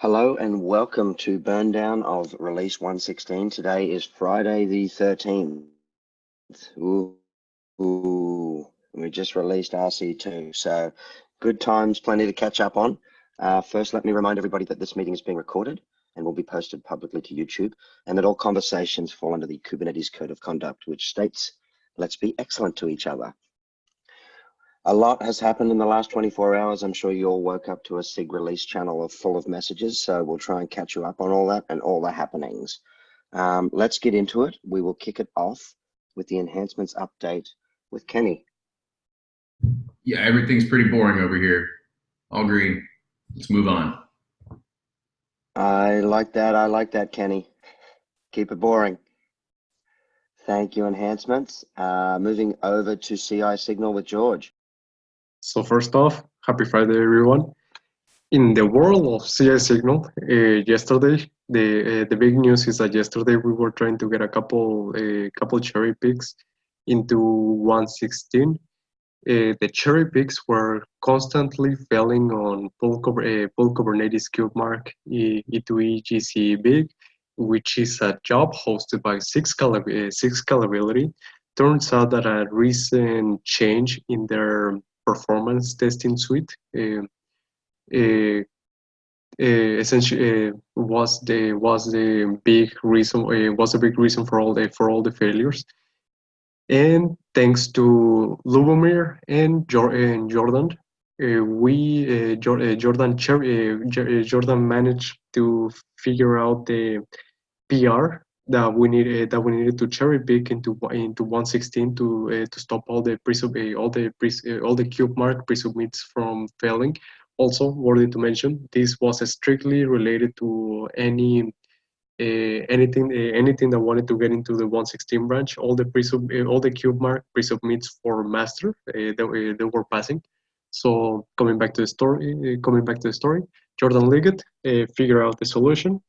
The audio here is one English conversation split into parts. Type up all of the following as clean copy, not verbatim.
Hello and welcome to Burndown of Release 116. Today is Friday the 13th. We just released RC2, so good times, plenty to catch up on. First, let me remind everybody that this meeting is being recorded and will be posted publicly to YouTube, and that all conversations fall under the Kubernetes Code of Conduct, which states, let's be excellent to each other. A lot has happened in the last 24 hours. I'm sure you all woke up to a SIG release channel full of messages, so we'll try and catch you up on all that and all the happenings. Let's get into it. We will kick it off with the enhancements update with Kenny. Yeah, everything's pretty boring over here. All green. Let's move on. I like that, Kenny. Keep it boring. Thank you, enhancements. Moving over to CI Signal with George. So first off, happy Friday, everyone. In the world of CI Signal, yesterday, the big news is that yesterday we were trying to get a couple cherry picks into 116. The cherry picks were constantly failing on full Kubernetes kubemark E2E GCE big, which is a job hosted by Six Scalability. Turns out that a recent change in their performance testing suite essentially was the big reason for all the failures. And thanks to Lubomir and Jordan, Jordan managed to figure out the PR that we needed to cherry pick into 116 to stop all the kubemark pre-submits from failing. Also, worthy to mention, this was strictly related to anything that wanted to get into the 116 branch. All the kubemark pre-submits for master they were passing. So coming back to the story, Jordan Liggett figured out the solution.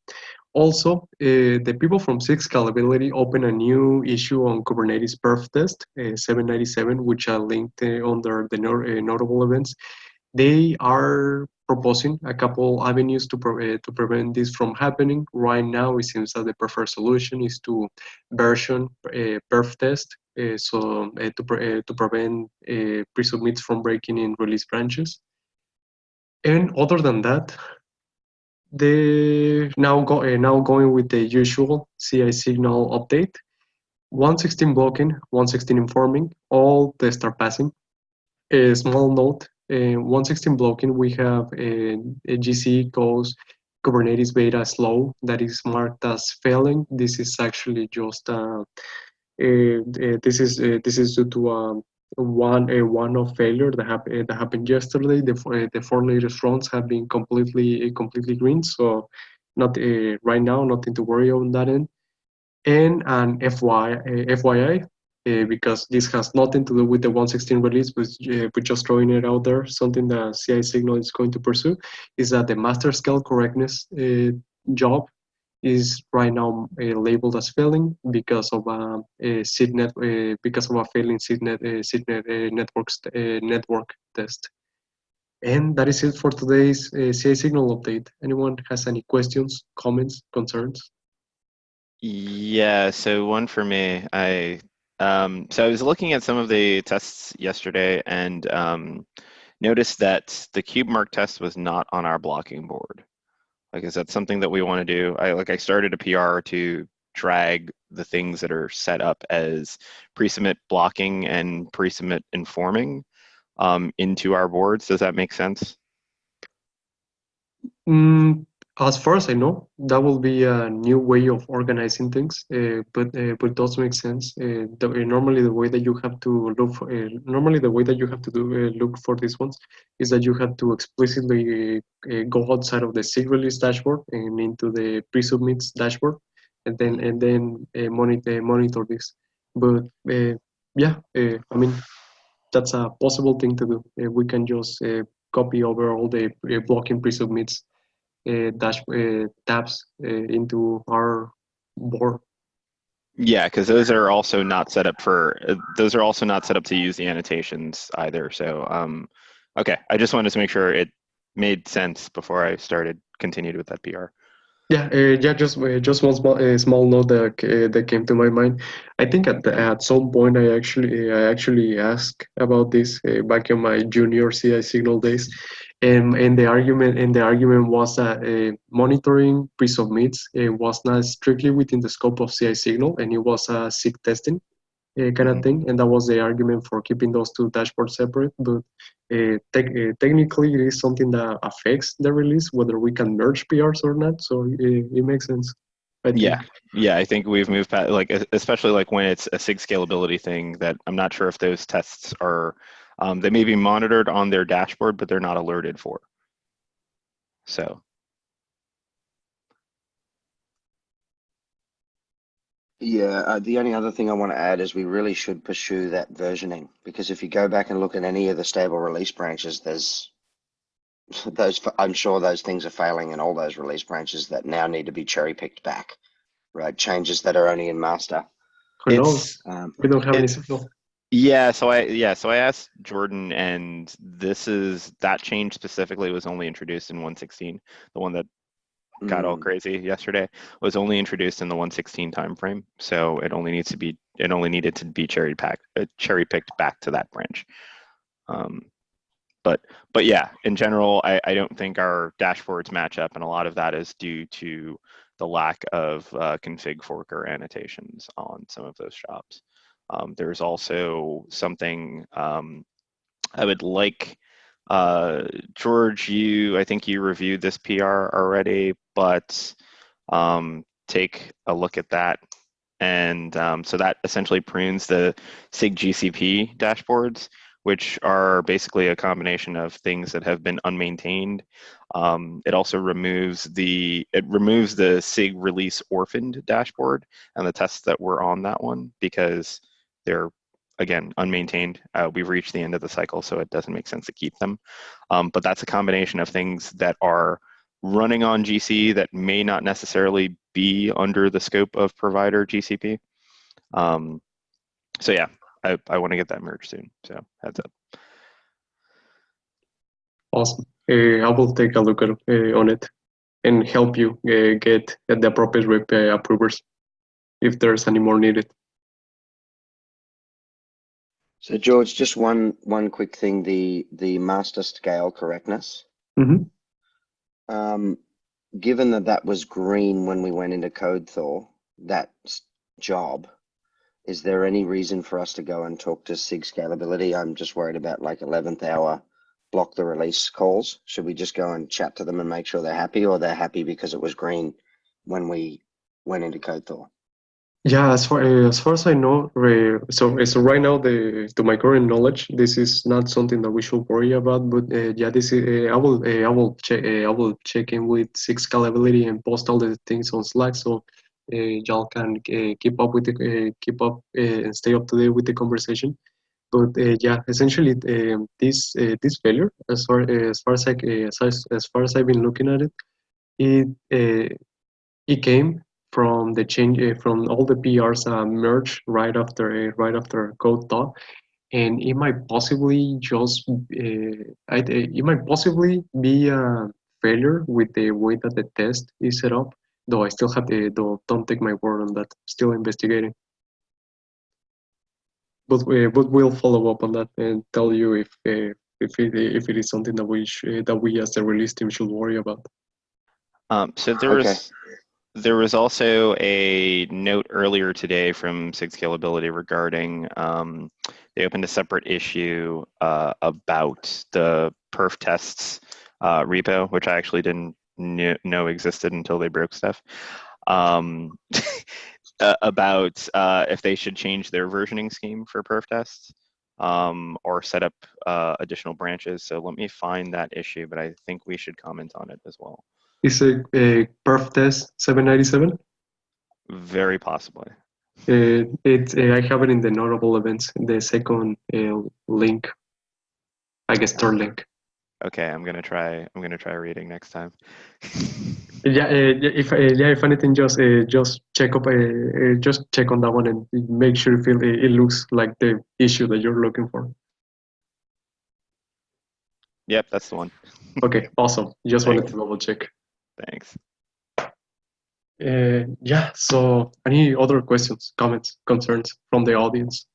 Also, the people from Six Scalability opened a new issue on Kubernetes perf test 797, which I linked under the notable events. They are proposing a couple avenues to prevent this from happening. Right now, it seems that the preferred solution is to version perf test, to prevent pre-submits from breaking in release branches. And other than that, now going with the usual CI signal update. 116 blocking, 116 informing, all tests are passing. A small note, 116 blocking, we have a GC goes Kubernetes beta slow that is marked as failing. This is actually just this is due to one-off failure that happened yesterday. The four latest runs have been completely green, so not right now, nothing to worry on that end. And an FYI, because this has nothing to do with the 116 release, but we're just throwing it out there. Something that CI Signal is going to pursue is that the master scale correctness job is right now labeled as failing because of a failing network test. And that is it for today's CI Signal update. Anyone has any questions, comments, concerns? Yeah, so one for me. I was looking at some of the tests yesterday and noticed that the kubemark test was not on our blocking board. Like, is that something that we want to do? I started a PR to drag the things that are set up as pre-submit blocking and pre-submit informing into our boards. Does that make sense? As far as I know, that will be a new way of organizing things, but it does make sense. Normally, the way that you have to look for look for these ones is that you have to explicitly go outside of the SIG release dashboard and into the pre-submits dashboard, and then monitor this. But yeah, I mean that's a possible thing to do. We can just copy over all the blocking pre-submits tabs into our board. Yeah, because those are also not set up to use the annotations either. So okay, I just wanted to make sure made sense before I continued with that PR. Yeah, just one small note that came to my mind. I think at some point I actually asked about this back in my junior CI signal days, and the argument was that monitoring pre-submits was not strictly within the scope of CI signal, and it was SIG testing kind of thing, and that was the argument for keeping those two dashboards separate. But technically, it is something that affects the release, whether we can merge PRs or not. So it makes sense. I think. Yeah, I think we've moved past, like, especially like when it's a SIG scalability thing, that I'm not sure if those tests are, they may be monitored on their dashboard, but they're not alerted for. So. Yeah, the only other thing I want to add is we really should pursue that versioning, because if you go back and look at any of the stable release branches, there's I'm sure those things are failing in all those release branches that now need to be cherry picked back, right? Changes that are only in master. Who knows? We don't have any signal. Yeah, so I asked Jordan, and that change specifically was only introduced in 1.16. The one that got all crazy yesterday was only introduced in the 1.16 timeframe, so it only needed to be cherry picked back to that branch. But yeah, in general, I don't think our dashboards match up, and a lot of that is due to the lack of config forker annotations on some of those shops. There's also something I would like, George, I think you reviewed this PR already, but take a look at that. And so that essentially prunes the SIG GCP dashboards, which are basically a combination of things that have been unmaintained. It also removes the SIG release orphaned dashboard and the tests that were on that one, because they're, again, unmaintained. We've reached the end of the cycle, so it doesn't make sense to keep them. But that's a combination of things that are running on GC that may not necessarily be under the scope of provider GCP. So yeah, I want to get that merged soon, so heads up. Awesome. I will take a look on it and help you get the appropriate rep approvers if there's any more needed. So George, just one quick thing, the master scale correctness. Mm-hmm. Given that was green when we went into code Thor, that job, is there any reason for us to go and talk to SIG scalability? I'm just worried about like 11th hour block the release calls. Should we just go and chat to them and make sure they're happy, or they're happy because it was green when we went into code Thor? Yeah, as far as I know, so right now, to my current knowledge, this is not something that we should worry about. But yeah, this is, I will check in with SIG scalability and post all the things on Slack, so y'all can keep up and stay up to date with the conversation. But yeah, essentially, this failure, as far as I've been looking at it, it came from the change from all the PRs merged right after code thaw, and it might possibly it might possibly be a failure with the way that the test is set up. Though I still have don't take my word on that. Still investigating. But we'll follow up on that and tell you if it is something that we as the release team should worry about. So there was also a note earlier today from SIG Scalability regarding they opened a separate issue about the perf tests repo, which I actually didn't know existed until they broke stuff. About if they should change their versioning scheme for perf tests or set up additional branches. So let me find that issue, but I think we should comment on it as well. Is it perf test 797? Very possibly. I have it in the notable events, the second link, I guess third link. Okay, I'm gonna try reading next time. Yeah, if anything, just check up, just check on that one and make sure it looks like the issue that you're looking for. Yep, that's the one. Okay, awesome. Just wanted Thanks. to double check. Thanks. Yeah, so any other questions, comments, concerns from the audience?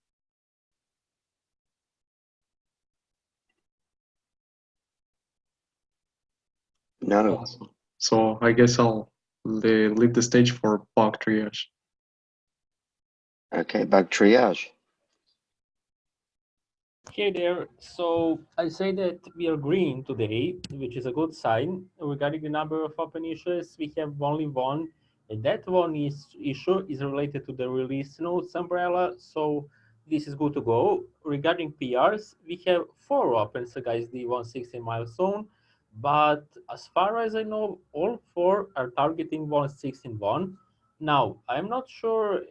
No. Awesome. So I guess I'll leave the stage for bug triage. Okay, bug triage. Hey there. So I say that we are green today, which is a good sign. Regarding the number of open issues, we have only one, and that one issue is related to the release notes umbrella. So this is good to go. Regarding PRs, we have 4 opens against the 160 milestone, but as far as I know, all 4 are targeting 116.1. Now, I'm not sure,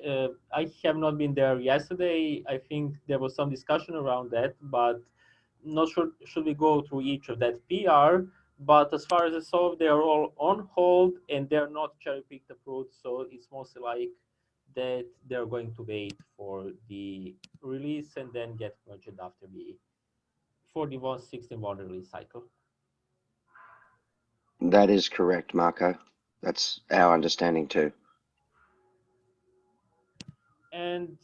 I have not been there yesterday. I think there was some discussion around that, but not sure should we go through each of that PR. But as far as I saw, they are all on hold and they're not cherry-picked approved, so it's mostly like that they're going to wait for the release and then get merged after the 161 release cycle. That is correct, Marco. That's our understanding too. And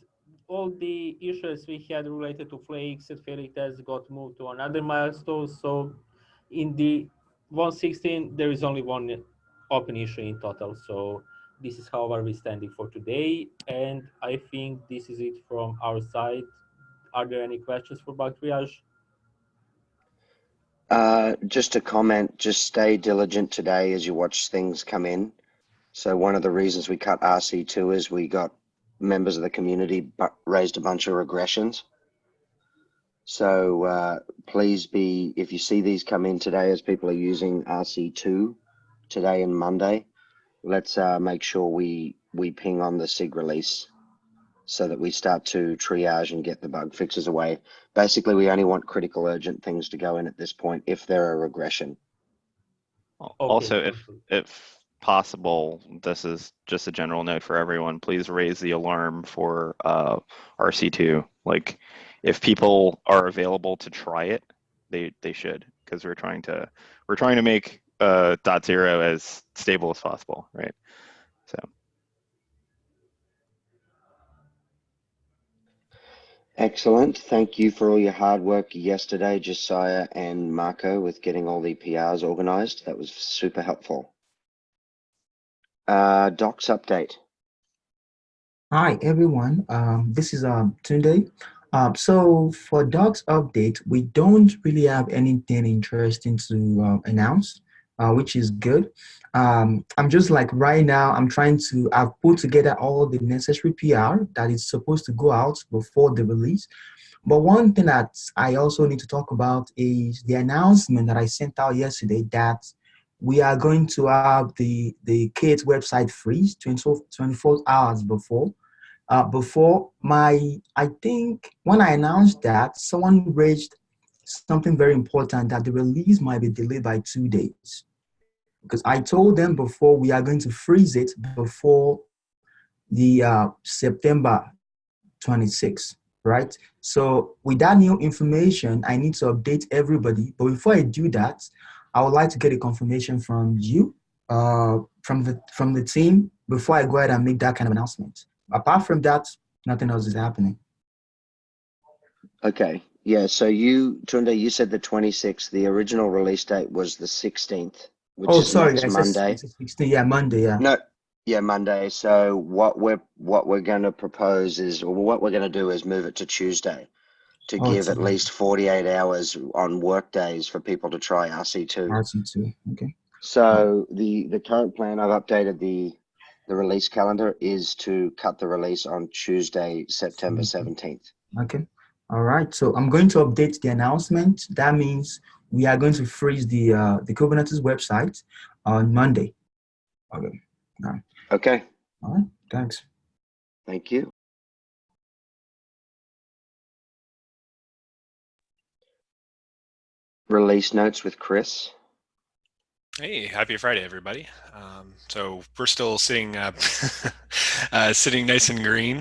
all the issues we had related to flakes and failing tests got moved to another milestone. So in the 116, there is only one open issue in total. So this is how are we standing for today. And I think this is it from our side. Are there any questions for bug triage? Just a comment, just stay diligent today as you watch things come in. So one of the reasons we cut RC2 is we got members of the community raised a bunch of regressions. So please be, if you see these come in today as people are using RC2 today and Monday, let's make sure we ping on the SIG release so that we start to triage and get the bug fixes away. Basically, we only want critical urgent things to go in at this point if they're a regression. Also, Okay, if possible, this is just a general note for everyone, please raise the alarm for RC2. Like, if people are available to try it, they should, because we're trying to make .0 as stable as possible, right? So Excellent. Thank you for all your hard work yesterday, Josiah and Marco, with getting all the PRs organized. That was super helpful. Docs update. Hi everyone, this is Tunde. So for Docs update, we don't really have anything interesting to announce, which is good. I'm just like right now, I've put together all the necessary PR that is supposed to go out before the release. But one thing that I also need to talk about is the announcement that I sent out yesterday that we are going to have the k8s website freeze 24 hours before. I think when I announced that, someone raised something very important that the release might be delayed by 2 days. Because I told them before we are going to freeze it before the September 26th, right? So with that new information, I need to update everybody. But before I do that, I would like to get a confirmation from you, from the team, before I go ahead and make that kind of announcement. Apart from that, nothing else is happening. Okay. Yeah. So Tunde, you said the 26th. The original release date was the 16th, which is Sorry, next I Monday. said 16. Yeah, Monday. Yeah. No. Yeah, Monday. So what we're going to propose is, or what we're going to do is move it to Tuesday to give at least 48 hours on work days for people to try RC2. RC2. Okay. So the current plan, I've updated the release calendar, is to cut the release on Tuesday, September 17th. Okay. All right. So I'm going to update the announcement. That means we are going to freeze the Kubernetes website on Monday. Okay. All right. Okay. All right. Thanks. Thank you. Release notes with Chris. Hey, happy Friday, everybody. So we're still sitting sitting nice and green.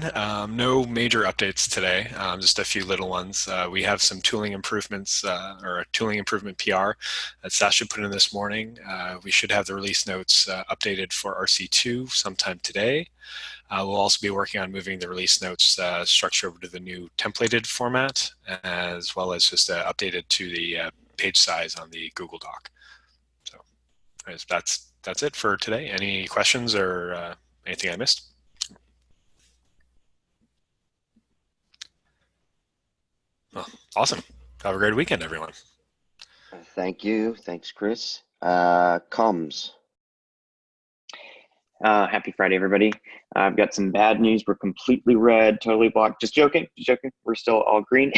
No major updates today, just a few little ones. We have some tooling improvements or a tooling improvement PR that Sasha put in this morning. We should have the release notes updated for RC2 sometime today. We'll also be working on moving the release notes structure over to the new templated format, as well as just updated to the page size on the Google Doc. That's it for today. Any questions or anything I missed? Well, awesome. Have a great weekend, everyone. Thank you. Thanks, Chris. Comms. Happy Friday, everybody. I've got some bad news. We're completely red, totally blocked. Just joking, just joking. We're still all green.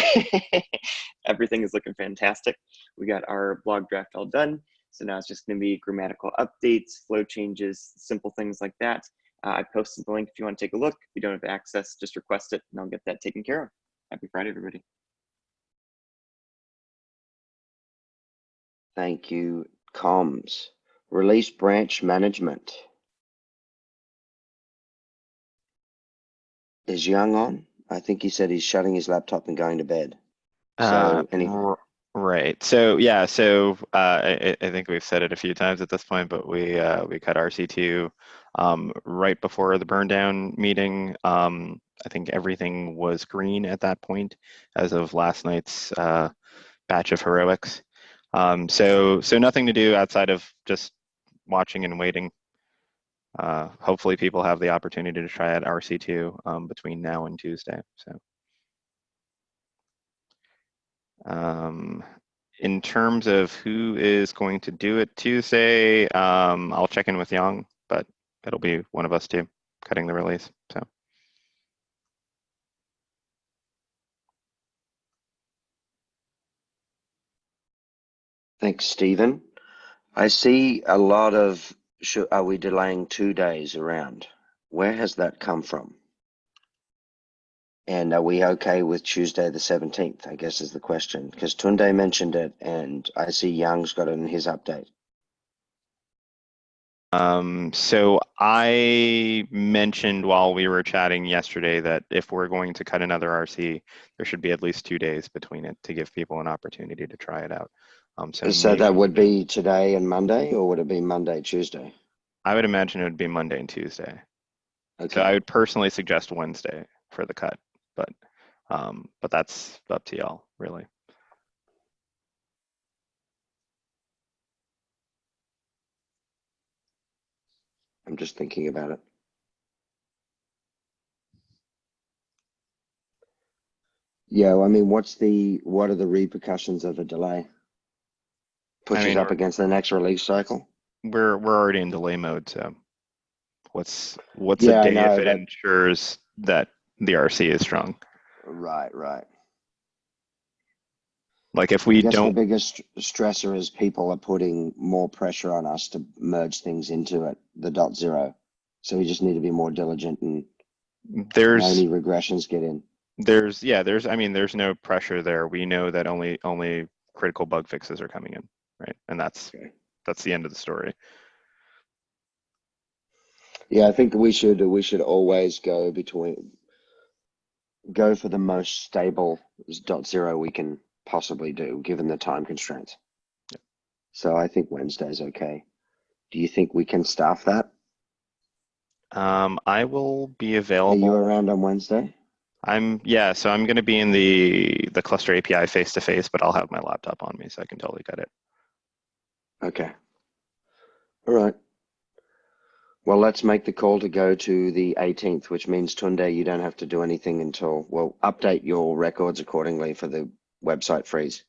Everything is looking fantastic. We got our blog draft all done. So now it's just going to be grammatical updates, flow changes, simple things like that. I posted the link if you want to take a look. If you don't have access, just request it and I'll get that taken care of. Happy Friday, everybody. Thank you, comms. Release branch management. Is Young on? I think he said he's shutting his laptop and going to bed. So Right. So yeah. So I think we've said it a few times at this point, but we cut RC2 right before the burn down meeting. I think everything was green at that point as of last night's batch of heroics. So nothing to do outside of just watching and waiting. Hopefully people have the opportunity to try out RC2 between now and Tuesday. So. In terms of who is going to do it Tuesday, I'll check in with Yang, but it'll be one of us two cutting the release. So. Thanks, Stephen. I see a lot of, are we delaying 2 days around? Where has that come from? And are we okay with Tuesday the 17th, I guess is the question. Because Tunde mentioned it and I see Young's got it in his update. So I mentioned while we were chatting yesterday that if we're going to cut another RC, there should be at least 2 days between it to give people an opportunity to try it out. So that would be today and Monday, or would it be Monday, Tuesday? I would imagine it would be Monday and Tuesday. Okay. So I would personally suggest Wednesday for the cut, but that's up to y'all, really. I'm just thinking about it. Yeah, well, I mean, what are the repercussions of a delay? Pushes up against the next release cycle? We're already in delay mode, so what's Yeah, a day if it ensures that the RC is strong? Right. Like if we don't. The biggest stressor is people are putting more pressure on us to merge things into it, the .0. So we just need to be more diligent and any regressions get in. There's no pressure there. We know that only critical bug fixes are coming in, right? And that's the end of the story. Yeah, I think we should always go for the most stable .0 we can possibly do, given the time constraints. Yeah. So I think Wednesday's okay. Do you think we can staff that? I will be available. Are you around on Wednesday? So I'm going to be in the cluster API face-to-face, but I'll have my laptop on me, so I can totally cut it. Okay. All right. Well, let's make the call to go to the 18th, which means Tunde, you don't have to do anything until, well, update your records accordingly for the website freeze.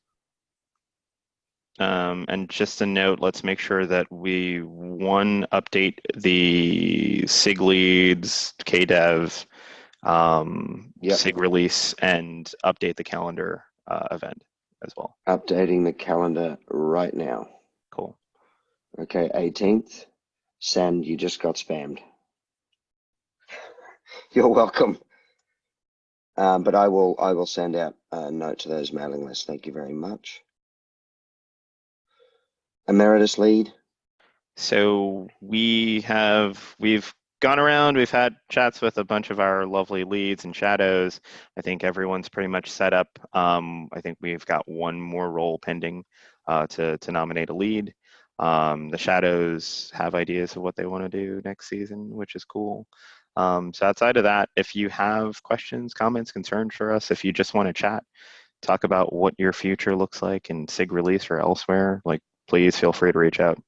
And just a note, let's make sure that we update the SIG leads, KDev, SIG release, and update the calendar event as well. Updating the calendar right now. Cool. Okay, 18th. Send, you just got spammed. You're welcome. But I will send out a note to those mailing lists. Thank you very much. Emeritus lead. So we've gone around, we've had chats with a bunch of our lovely leads and shadows. I think everyone's pretty much set up. I think we've got one more role pending to nominate a lead. The shadows have ideas of what they want to do next season, which is cool. So outside of that, if you have questions, comments, concerns for us, if you just want to chat, talk about what your future looks like in SIG release or elsewhere, like please feel free to reach out.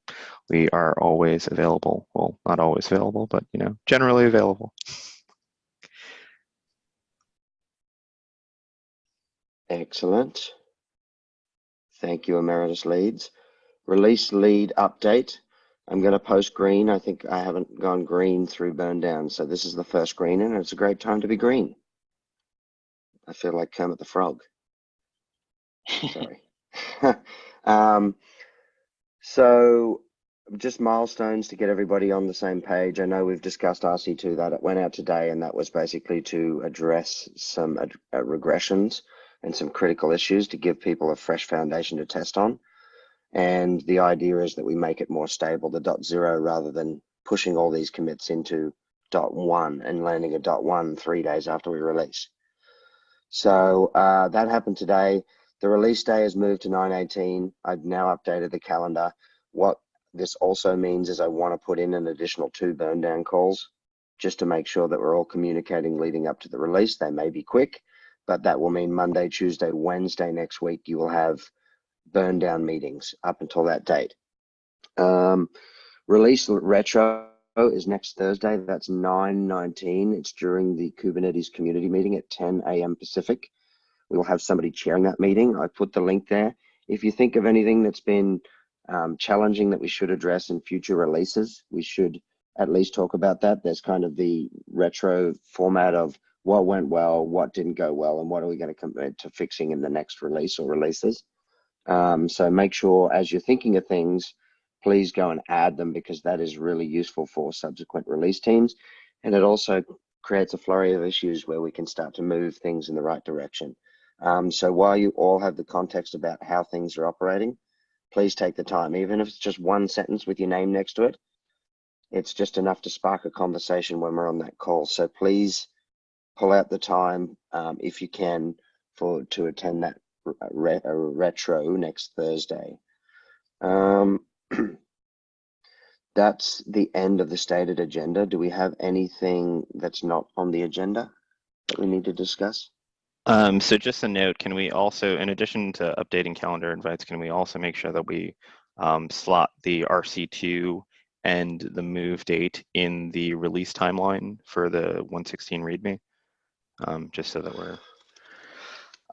We are always available. Well, not always available, but generally available. Excellent. Thank you, Emeritus Leads. Release lead update. I'm going to post green. I think I haven't gone green through burn down, so this is the first green, and it's a great time to be green. I feel like Kermit the Frog. Sorry. So just milestones to get everybody on the same page. I know we've discussed RC2, that it went out today, and that was basically to address some regressions and some critical issues to give people a fresh foundation to test on. And the idea is that we make it more stable, the .0, rather than pushing all these commits into .1 and landing a .1 3 days after we release. So that happened today. The release day has moved to 9/18. I've now updated the calendar. What this also means is I want to put in an additional 2 burn down calls just to make sure that we're all communicating leading up to the release. They may be quick, but that will mean Monday, Tuesday, Wednesday next week, you will have burn down meetings up until that date. Release retro is next Thursday. That's 9/19. It's during the Kubernetes community meeting at 10 a.m. Pacific. We will have somebody chairing that meeting. I put the link there. If you think of anything that's been challenging that we should address in future releases, we should at least talk about that. There's kind of the retro format of what went well, what didn't go well, and what are we going to commit to fixing in the next release or releases. So make sure as you're thinking of things, please go and add them, because that is really useful for subsequent release teams. And it also creates a flurry of issues where we can start to move things in the right direction. So while you all have the context about how things are operating, please take the time, even if it's just one sentence with your name next to it. It's just enough to spark a conversation when we're on that call. So please pull out the time, if you can, to attend that retro next Thursday. That's the end of the stated agenda. Do we have anything that's not on the agenda that we need to discuss? So just a note, can we also, in addition to updating calendar invites, can we also make sure that we slot the RC2 and the move date in the release timeline for the 116 README? Just so that we're,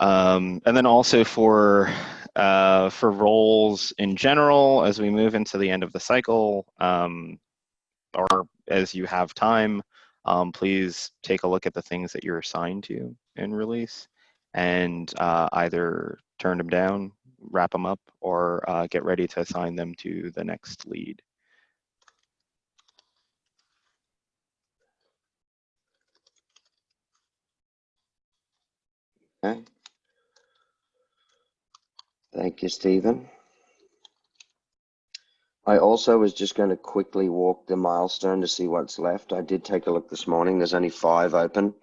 and then also for roles in general, as we move into the end of the cycle, or as you have time, please take a look at the things that you're assigned to in release and either turn them down, wrap them up, or get ready to assign them to the next lead. Okay. Thank you, Stephen. I also was just going to quickly walk the milestone to see what's left. I did take a look this morning. There's only 5 open.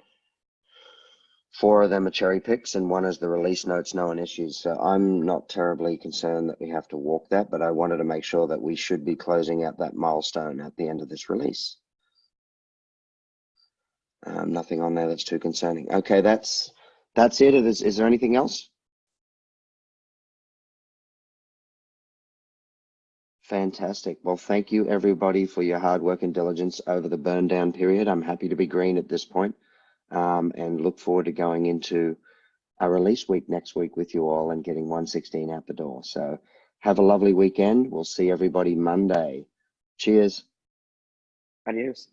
4 of them are cherry picks, and 1 is the release notes, known issues. So I'm not terribly concerned that we have to walk that, but I wanted to make sure that we should be closing out that milestone at the end of this release. Nothing on there that's too concerning. Okay, that's it. Is there anything else? Fantastic. Well, thank you everybody for your hard work and diligence over the burn down period. I'm happy to be green at this point, and look forward to going into a release week next week with you all and getting 116 out the door. So have a lovely weekend. We'll see everybody Monday. Cheers. Adios.